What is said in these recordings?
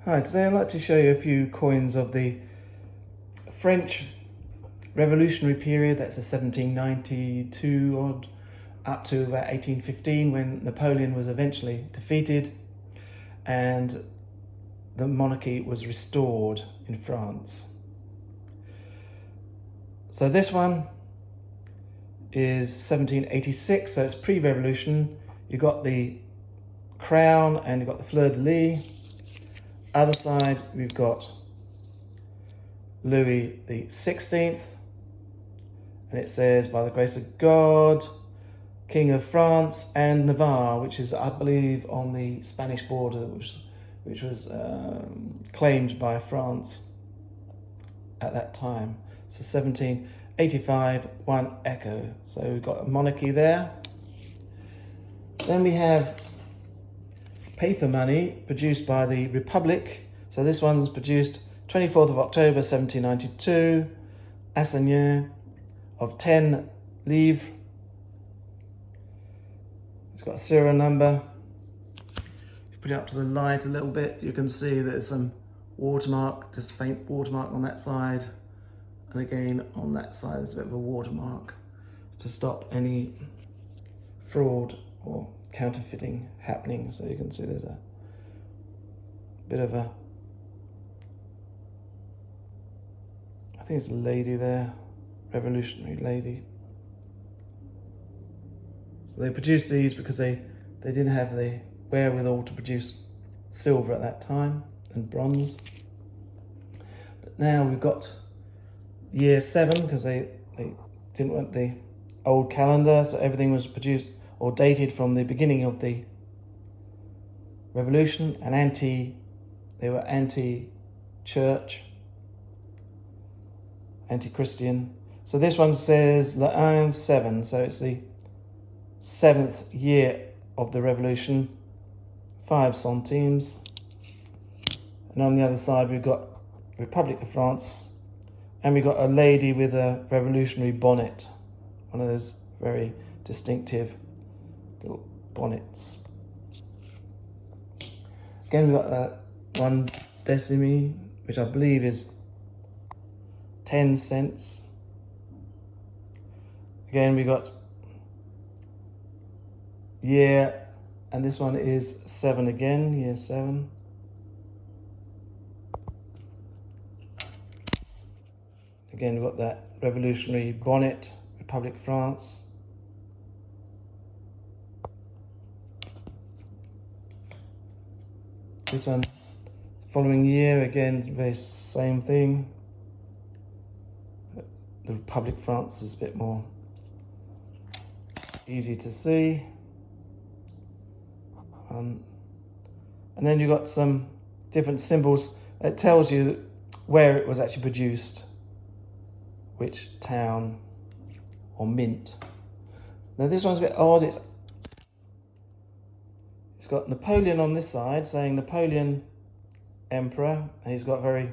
Hi, today I'd like to show you a few coins of the French Revolutionary period. That's the 1792 odd up to about 1815, when Napoleon was eventually defeated and the monarchy was restored in France. So this one is 1786, so it's pre-revolution. You've got the crown and you've got the fleur-de-lis. Other side, we've got Louis the 16th, and it says, "By the grace of God, King of France and Navarre," which is, I believe, on the Spanish border, which was claimed by France at that time. So 1785, one echo. So we've got a monarchy there. Then we have paper money produced by the Republic. So this one's produced 24th of October 1792, assignat of 10 livres. It's got a serial number. If you put it up to the light a little bit, you can see there's some watermark, just faint watermark on that side. And again, on that side, there's a bit of a watermark to stop any fraud or counterfeiting happening. So you can see there's a bit of a, I think it's a lady there, revolutionary lady. So they produced these because they didn't have the wherewithal to produce silver at that time and bronze. But now we've got year 7, because they didn't want the old calendar, so everything was produced or dated from the beginning of the revolution, and they were anti-church, anti-Christian. So this one says Le 1 7, so it's the 7th year of the revolution, 5 centimes. And on the other side we've got Republic of France, and we've got a lady with a revolutionary bonnet, one of those very distinctive little bonnets. Again, we've got 1 decimi, which I believe is 10 cents. Again, we got year, and this one is 7 again, year 7. Again, we've got that revolutionary bonnet, Republic of France. This one, following year, again, very same thing. The Republic of France is a bit more easy to see. And then you've got some different symbols. It tells you where it was actually produced, which town or mint. Now this one's a bit odd. It's got Napoleon on this side, saying Napoleon Emperor, and he's got very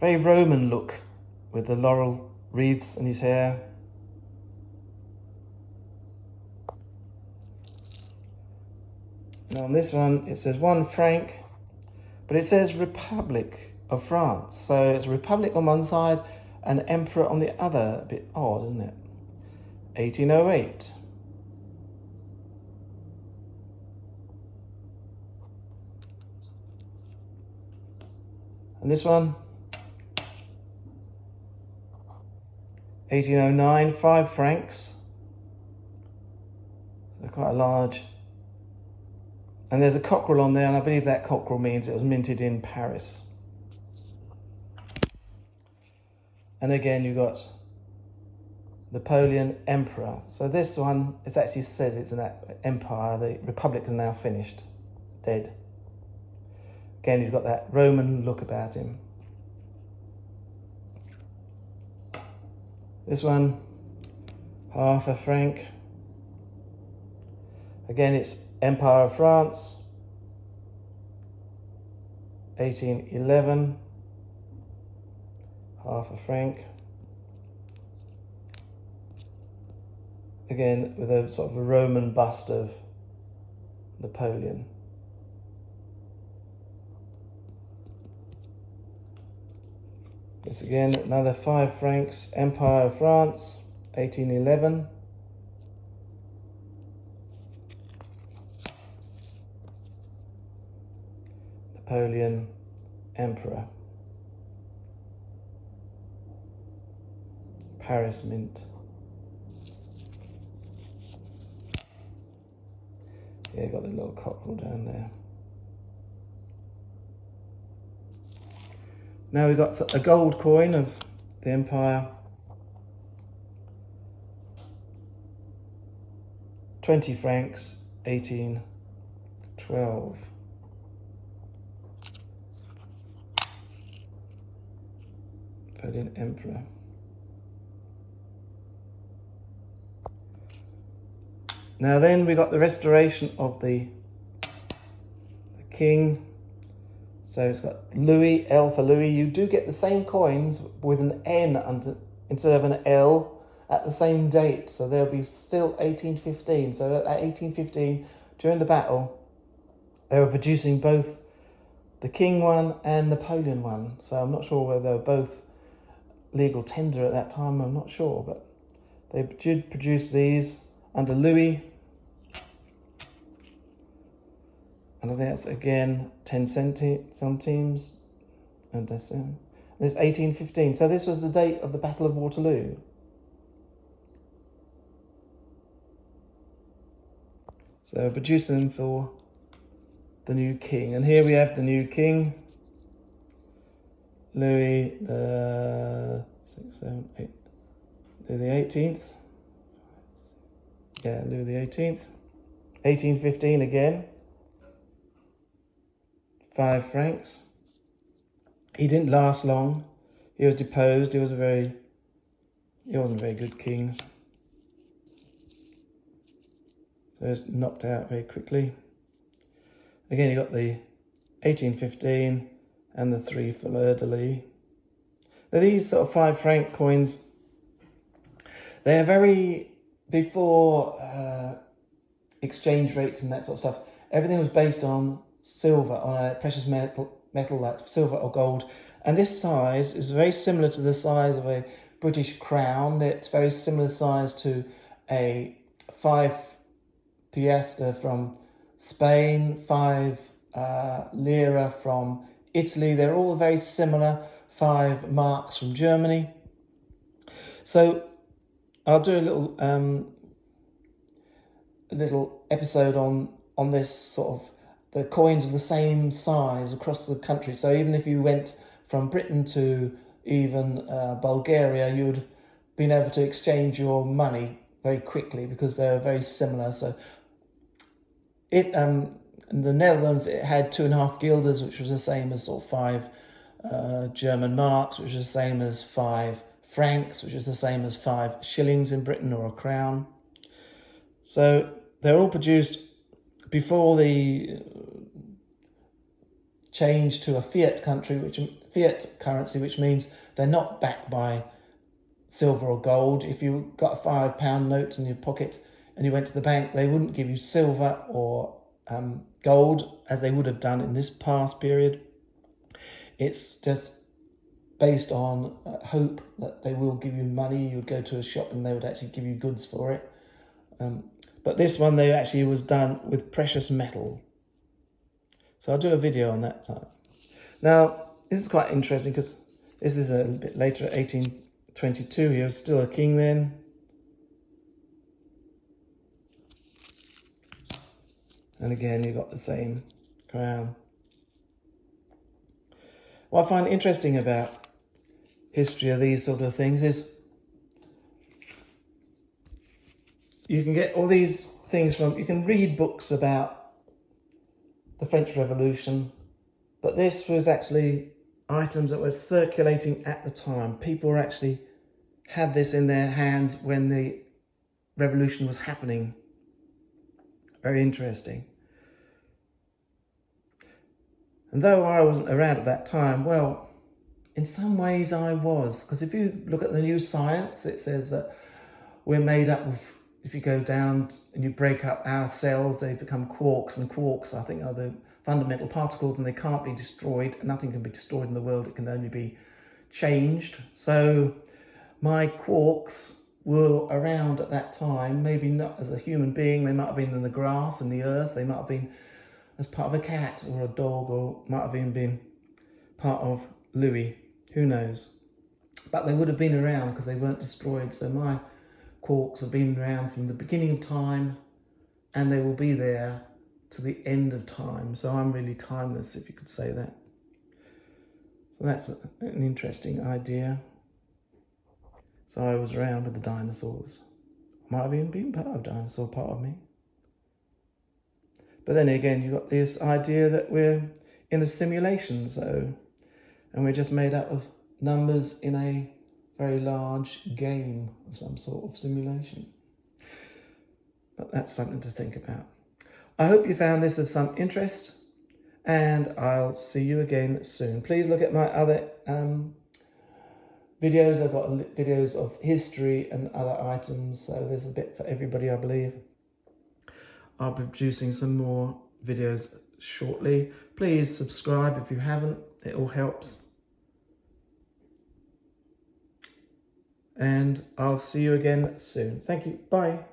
Roman look with the laurel wreaths in his hair. Now on this one, it says 1 franc, but it says Republic of France. So it's a Republic on one side and Emperor on the other. A bit odd, isn't it? 1808. And this one, 1809, 5 francs. So quite a large. And there's a cockerel on there, and I believe that cockerel means it was minted in Paris. And again, you've got Napoleon Emperor. So this one, it actually says it's an empire. The Republic is now finished, dead. Again, he's got that Roman look about him. This one, half a franc. Again, it's Empire of France, 1811, half a franc. Again, with a sort of a Roman bust of Napoleon. This again, another 5 francs, Empire of France, 1811. Napoleon, Emperor. Paris Mint. Yeah, got the little cockerel down there. Now we've got a gold coin of the Empire. 20 francs, 1812. Napoleon Emperor. Now then we got the restoration of the king. So it's got Louis, L for Louis. You do get the same coins with an N under instead of an L at the same date. So there'll be still 1815. So at 1815, during the battle, they were producing both the King one and Napoleon one. So I'm not sure whether they were both legal tender at that time. I'm not sure, but they did produce these under Louis. And I think that's again 10 centimes, and it's 1815. So this was the date of the Battle of Waterloo. So producing them for the new king. And here we have the new king, Louis the 6, 7, 8, Louis the 18th. Yeah, Louis the 18th. 1815 again. 5 francs. He didn't last long. He was deposed. He wasn't a very good king. So he was knocked out very quickly. Again, you got the 1815 and the 3 fleur-de-lis. Now these sort of 5 franc coins, they're very, before exchange rates and that sort of stuff, everything was based on silver, on a precious metal like silver or gold. And this size is very similar to the size of a British crown. It's very similar size to a 5 piastre from Spain, 5 lira from Italy. They're all very similar. 5 marks from Germany. So I'll do a little episode on this sort of the coins of the same size across the country. So even if you went from Britain to even Bulgaria, you would have been able to exchange your money very quickly because they're very similar. So in the Netherlands, it had 2.5 guilders, which was the same as sort of 5 German marks, which was the same as 5 francs, which is the same as 5 shillings in Britain, or a crown. So they're all produced before the change to a fiat currency, which means they're not backed by silver or gold. If you got a £5 note in your pocket and you went to the bank, they wouldn't give you silver or gold as they would have done in this past period. It's just based on hope that they will give you money. You would go to a shop and they would actually give you goods for it. But this one, they actually was done with precious metal. So I'll do a video on that time. Now, this is quite interesting because this is a bit later, 1822. He was still a king then. And again, you've got the same crown. What I find interesting about history of these sort of things is you can get all these things from, you can read books about the French Revolution, but this was actually items that were circulating at the time. People actually had this in their hands when the revolution was happening. Very interesting. And though I wasn't around at that time, well, in some ways I was, because if you look at the new science, it says that we're made up of, if you go down and you break up our cells, they become quarks, and quarks, I think, are the fundamental particles, and they can't be destroyed. Nothing can be destroyed in the world. It can only be changed. So my quarks were around at that time, maybe not as a human being. They might have been in the grass and the earth. They might have been as part of a cat or a dog, or might have even been part of Louis. Who knows? But they would have been around because they weren't destroyed. So my quarks have been around from the beginning of time, and they will be there to the end of time. So I'm really timeless, if you could say that. So that's an interesting idea. So I was around with the dinosaurs. Might have even been part of a dinosaur, part of me. But then again, you've got this idea that we're in a simulation, and we're just made up of numbers in a very large game of some sort of simulation. But that's something to think about. I hope you found this of some interest, and I'll see you again soon. Please look at my other videos. I've got videos of history and other items, so there's a bit for everybody, I believe. I'll be producing some more videos shortly. Please subscribe if you haven't, it all helps. And I'll see you again soon. Thank you, bye.